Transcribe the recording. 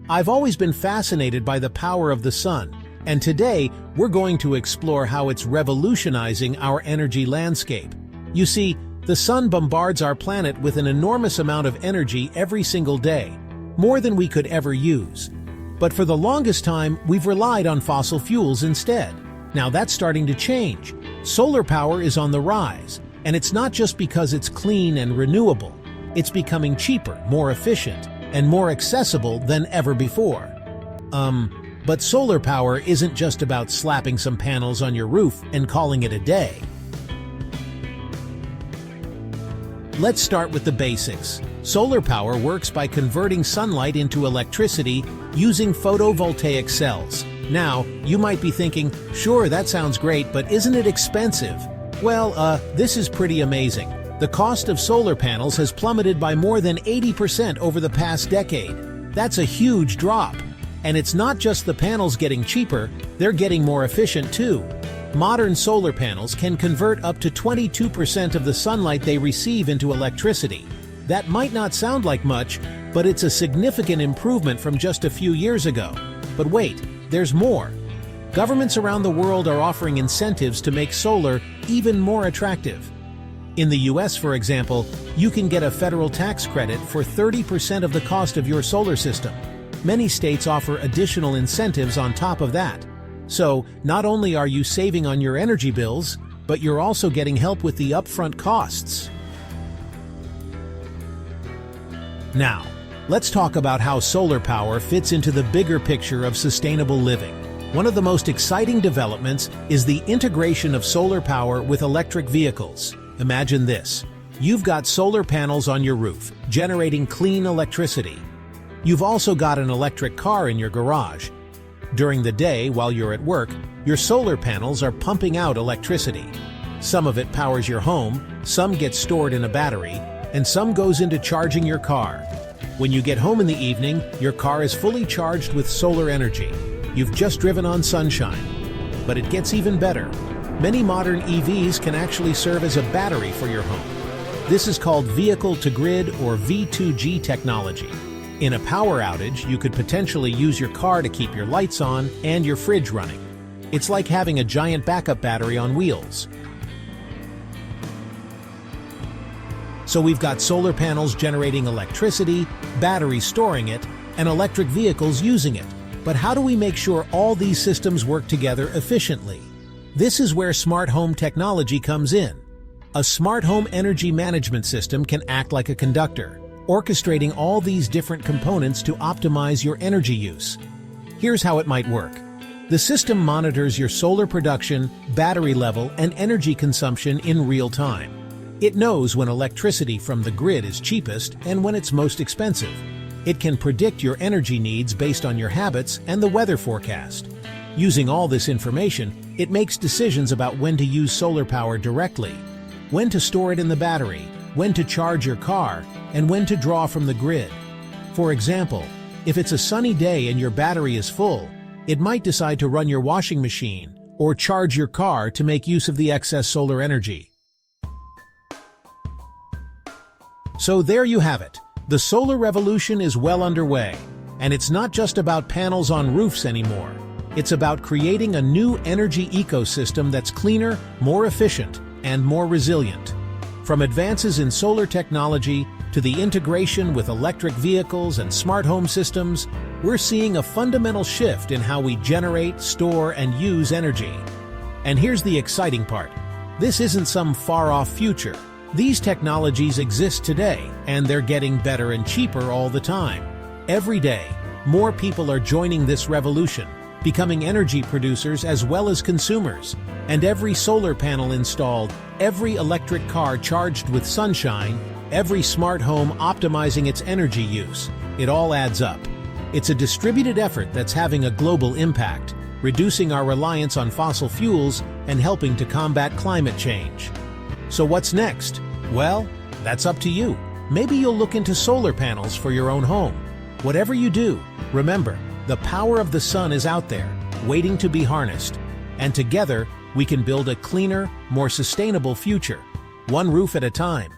I've always been fascinated by the power of the sun, and today we're going to explore how it's revolutionizing our energy landscape. You see, the sun bombards our planet with an enormous amount of energy every single day, more than we could ever use. But for the longest time, we've relied on fossil fuels instead. Now that's starting to change. Solar power is on the rise, and it's not just because it's clean and renewable. It's becoming cheaper, more efficient, and more accessible than ever before. But solar power isn't just about slapping some panels on your roof and calling it a day. Let's start with the basics. Solar power works by converting sunlight into electricity using photovoltaic cells. Now, you might be thinking, sure, that sounds great, but isn't it expensive? Well, this is pretty amazing. The cost of solar panels has plummeted by more than 80% over the past decade. That's a huge drop. And it's not just the panels getting cheaper, they're getting more efficient too. Modern solar panels can convert up to 22% of the sunlight they receive into electricity. That might not sound like much, but it's a significant improvement from just a few years ago. But wait, there's more. Governments around the world are offering incentives to make solar even more attractive. In the US, for example, you can get a federal tax credit for 30% of the cost of your solar system. Many states offer additional incentives on top of that. So, not only are you saving on your energy bills, but you're also getting help with the upfront costs. Now, let's talk about how solar power fits into the bigger picture of sustainable living. One of the most exciting developments is the integration of solar power with electric vehicles. Imagine this. You've got solar panels on your roof, generating clean electricity. You've also got an electric car in your garage. During the day, while you're at work, your solar panels are pumping out electricity. Some of it powers your home, some gets stored in a battery, and some goes into charging your car. When you get home in the evening, your car is fully charged with solar energy. You've just driven on sunshine. But it gets even better. Many modern EVs can actually serve as a battery for your home. This is called vehicle-to-grid or V2G technology. In a power outage, you could potentially use your car to keep your lights on and your fridge running. It's like having a giant backup battery on wheels. So we've got solar panels generating electricity, batteries storing it, and electric vehicles using it. But how do we make sure all these systems work together efficiently? This is where smart home technology comes in. A smart home energy management system can act like a conductor, orchestrating all these different components to optimize your energy use. Here's how it might work. The system monitors your solar production, battery level, and energy consumption in real time. It knows when electricity from the grid is cheapest and when it's most expensive. It can predict your energy needs based on your habits and the weather forecast. Using all this information, it makes decisions about when to use solar power directly, when to store it in the battery, when to charge your car, and when to draw from the grid. For example, if it's a sunny day and your battery is full, it might decide to run your washing machine or charge your car to make use of the excess solar energy. So there you have it. The solar revolution is well underway, and it's not just about panels on roofs anymore. It's about creating a new energy ecosystem that's cleaner, more efficient, and more resilient. From advances in solar technology to the integration with electric vehicles and smart home systems, we're seeing a fundamental shift in how we generate, store, and use energy. And here's the exciting part. This isn't some far-off future. These technologies exist today, and they're getting better and cheaper all the time. Every day, more people are joining this revolution, becoming energy producers as well as consumers. And every solar panel installed, every electric car charged with sunshine, every smart home optimizing its energy use, it all adds up. It's a distributed effort that's having a global impact, reducing our reliance on fossil fuels and helping to combat climate change. So what's next? Well, that's up to you. Maybe you'll look into solar panels for your own home. Whatever you do, remember, the power of the sun is out there, waiting to be harnessed. And together, we can build a cleaner, more sustainable future, one roof at a time.